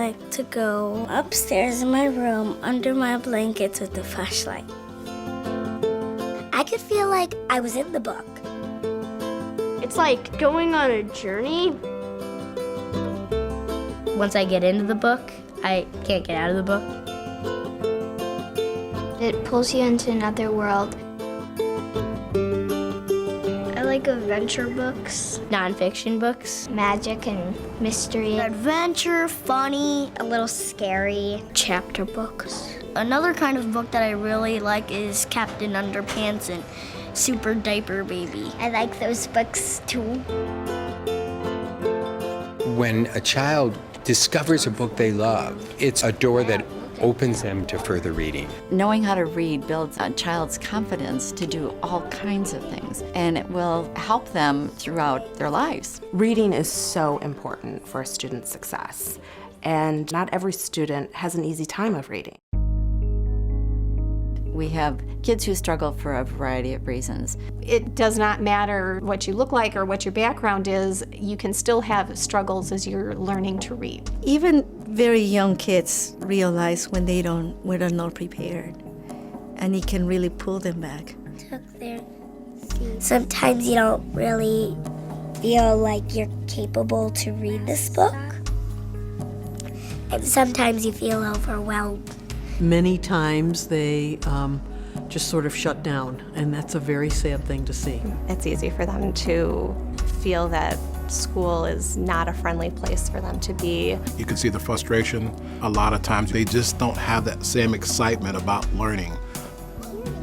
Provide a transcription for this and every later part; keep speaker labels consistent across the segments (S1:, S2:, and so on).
S1: like to go upstairs in my room under my blankets with the flashlight. I could feel like I was in the book.
S2: It's like going on a journey.
S3: Once I get into the book, I can't get out of the book.
S2: It pulls you into another world. I like adventure books,
S3: Nonfiction books.
S2: magic and mystery.
S3: Adventure, funny, a little scary.
S2: Chapter books.
S3: Another kind of book that I really like is Captain Underpants and Super Diaper Baby.
S2: I like those books too.
S4: When a child discovers a book they love, it's a door that opens them to further reading.
S5: Knowing how to read builds a child's confidence to do all kinds of things, and it will help them throughout their lives.
S6: Reading is so important for a student's success, and not every student has an easy time of reading.
S5: We have kids who struggle for a variety of reasons.
S7: It does not matter what you look like or what your background is, you can still have struggles as you're learning to read.
S8: Even very young kids realize when they're not prepared, and it can really pull them back.
S1: Sometimes you don't really feel like you're capable to read this book. And sometimes you feel overwhelmed.
S9: Many times they just sort of shut down, and that's a very sad thing to see.
S10: It's easy for them to feel that school is not a friendly place for them to be.
S11: You can see the frustration. A lot of times they just don't have that same excitement about learning.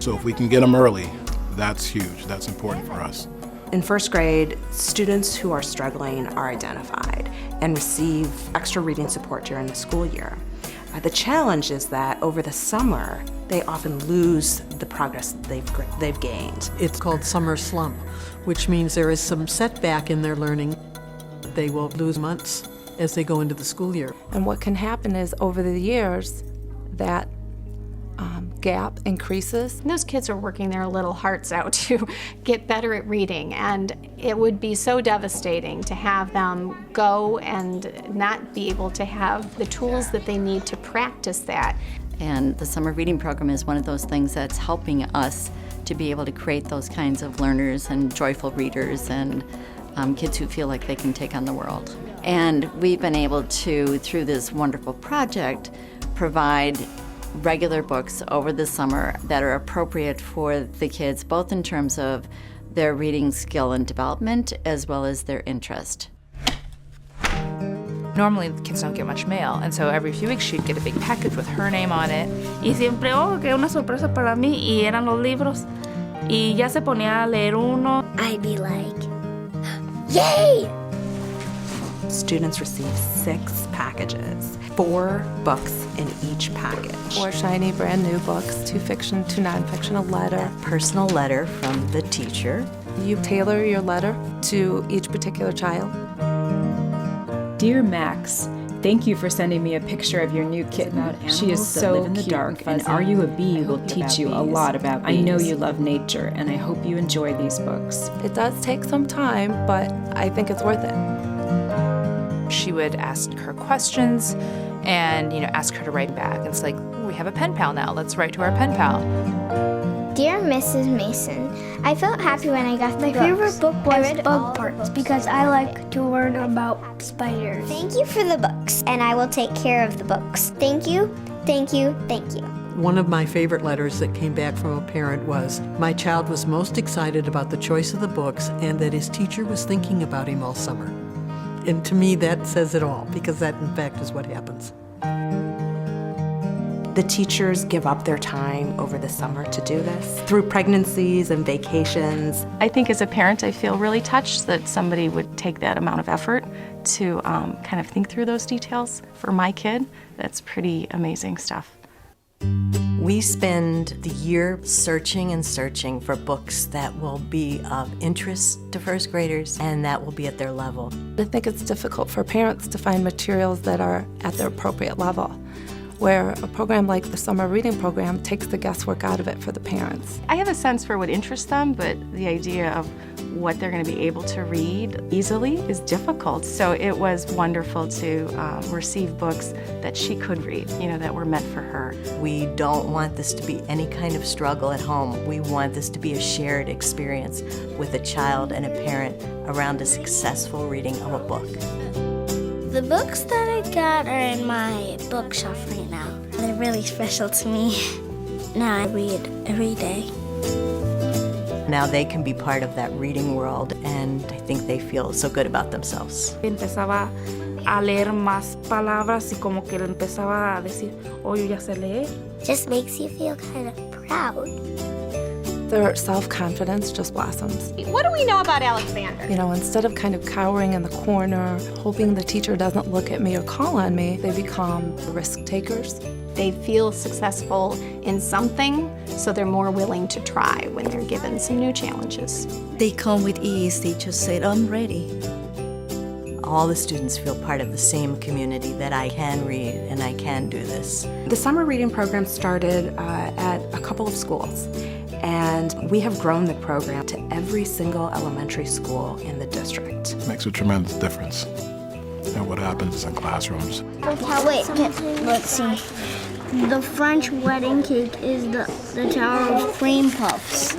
S11: So if we can get them early, that's huge. That's important for us.
S6: In first grade, students who are struggling are identified and receive extra reading support during the school year. The challenge is that over the summer, they often lose the progress they've gained.
S9: It's called summer slump, which means there is some setback in their learning. They will lose months as they go into the school year.
S12: And what can happen is over the years, that gap increases.
S7: Those kids are working their little hearts out to get better at reading, and it would be so devastating to have them go and not be able to have the tools that they need to practice that.
S5: And the summer reading program is one of those things that's helping us to be able to create those kinds of learners and joyful readers and kids who feel like they can take on the world. And we've been able to, through this wonderful project, provide regular books over the summer that are appropriate for the kids, both in terms of their reading skill and development, as well as their interest.
S13: Normally the kids don't get much mail, and so every few weeks she'd get a big package with her name on it. Y siempre, que una sorpresa para mí, y eran los libros. Y ya se ponía a leer uno.
S1: I'd be like, yay!
S6: Students receive 6 packages, 4 books in each package.
S12: 4 shiny, brand new books, 2 fiction, 2 nonfiction, a letter.
S5: That personal letter from the teacher.
S12: You tailor your letter to each particular child.
S14: Dear Max, thank you for sending me a picture of your new kitten. She is so cute, and Are You a Bee will teach you a lot about bees. I know you love nature, and I hope you enjoy these books.
S12: It does take some time, but I think it's worth it.
S13: She would ask her questions and, ask her to write back. It's like, we have a pen pal now. Let's write to our pen pal.
S2: Dear Mrs. Mason, I felt happy when I got the books.
S1: My favorite book was Bug Parts
S2: books
S1: because I like to learn about spiders.
S2: Thank you for the books, and I will take care of the books. Thank you, thank you, thank you.
S9: One of my favorite letters that came back from a parent was, my child was most excited about the choice of the books and that his teacher was thinking about him all summer. And to me, that says it all, because that, in fact, is what happens.
S6: The teachers give up their time over the summer to do this, through pregnancies and vacations.
S10: I think as a parent, I feel really touched that somebody would take that amount of effort to kind of think through those details for my kid. That's pretty amazing stuff.
S5: We spend the year searching and searching for books that will be of interest to first graders and that will be at their level.
S12: I think it's difficult for parents to find materials that are at their appropriate level. where a program like the summer reading program takes the guesswork out of it for the parents.
S10: I have a sense for what interests them, but the idea of what they're going to be able to read easily is difficult. So it was wonderful to receive books that she could read, that were meant for her.
S15: We don't want this to be any kind of struggle at home. We want this to be a shared experience with a child and a parent around a successful reading of a book.
S1: The books that I got are in my bookshelf right now. They're really special to me. Now I read every day.
S15: Now they can be part of that reading world, and I think they feel so good about themselves.
S13: Empezaba a leer más palabras y como que le empezaba a decir, oh, yo ya sé leer.
S1: Just makes you feel kind of proud.
S12: Their self-confidence just blossoms.
S2: What do we know about Alexander?
S12: Instead of kind of cowering in the corner, hoping the teacher doesn't look at me or call on me, they become risk takers.
S7: They feel successful in something, so they're more willing to try when they're given some new challenges.
S8: They come with ease. They just say, I'm ready.
S15: All the students feel part of the same community, that I can read and I can do this.
S6: The summer reading program started at a couple of schools, and we have grown the program to every single elementary school in the district.
S11: It makes a tremendous difference in what happens in classrooms.
S3: Wait, let's see. The French wedding cake is the Tower of Cream Puffs.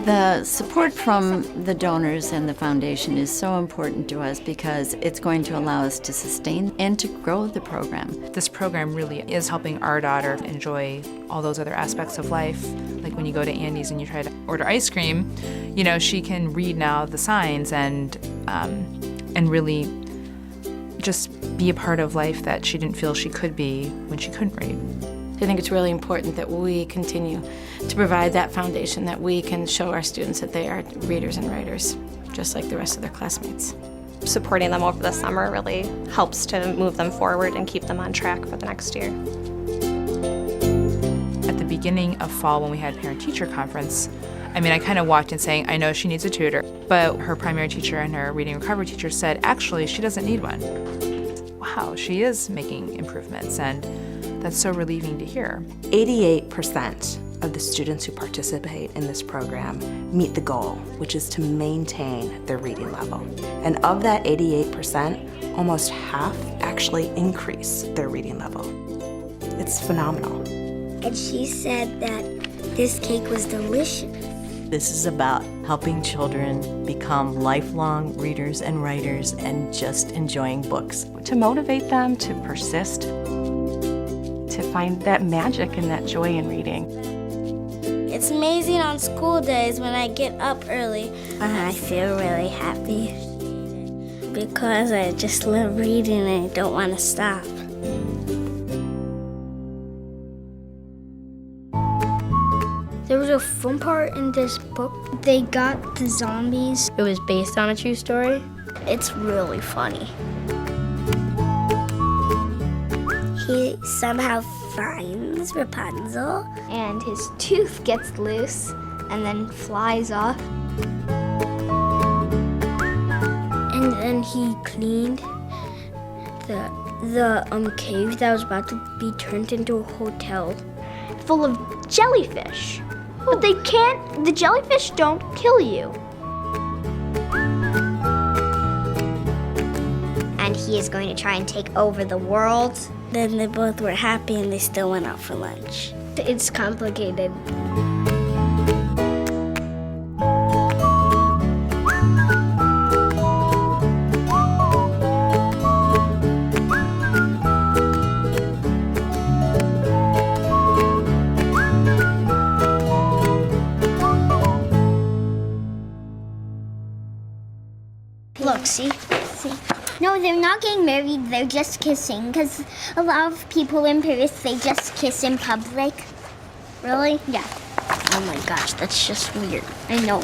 S5: The support from the donors and the foundation is so important to us because it's going to allow us to sustain and to grow the program.
S16: This program really is helping our daughter enjoy all those other aspects of life. Like when you go to Andy's and you try to order ice cream, she can read now the signs and really just be a part of life that she didn't feel she could be when she couldn't read.
S17: I think it's really important that we continue to provide that foundation, that we can show our students that they are readers and writers, just like the rest of their classmates.
S18: Supporting them over the summer really helps to move them forward and keep them on track for the next year.
S16: At the beginning of fall, when we had parent-teacher conference, I kind of walked in saying, I know she needs a tutor, but her primary teacher and her reading recovery teacher said, actually, she doesn't need one. Wow, she is making improvements, and that's so relieving to hear.
S6: 88% of the students who participate in this program meet the goal, which is to maintain their reading level. And of that 88%, almost half actually increase their reading level. It's phenomenal.
S1: And she said that this cake was delicious.
S15: This is about helping children become lifelong readers and writers and just enjoying books.
S10: To motivate them to persist, to find that magic and that joy in reading.
S1: It's amazing on school days when I get up early and I feel really happy because I just love reading and I don't want to stop.
S3: There was a fun part in this book. They got the zombies. It was based on a true story. It's really funny.
S1: He somehow finds Rapunzel.
S2: And his tooth gets loose and then flies off.
S3: And then he cleaned the cave that was about to be turned into a hotel.
S2: Full of jellyfish. But the jellyfish don't kill you. And he is going to try and take over the world.
S1: Then they both were happy and they still went out for lunch.
S3: It's complicated.
S2: Look, see? No, they're not getting married, they're just kissing, because a lot of people in Paris, they just kiss in public.
S3: Really?
S2: Yeah.
S3: Oh my gosh, that's just weird.
S2: I know.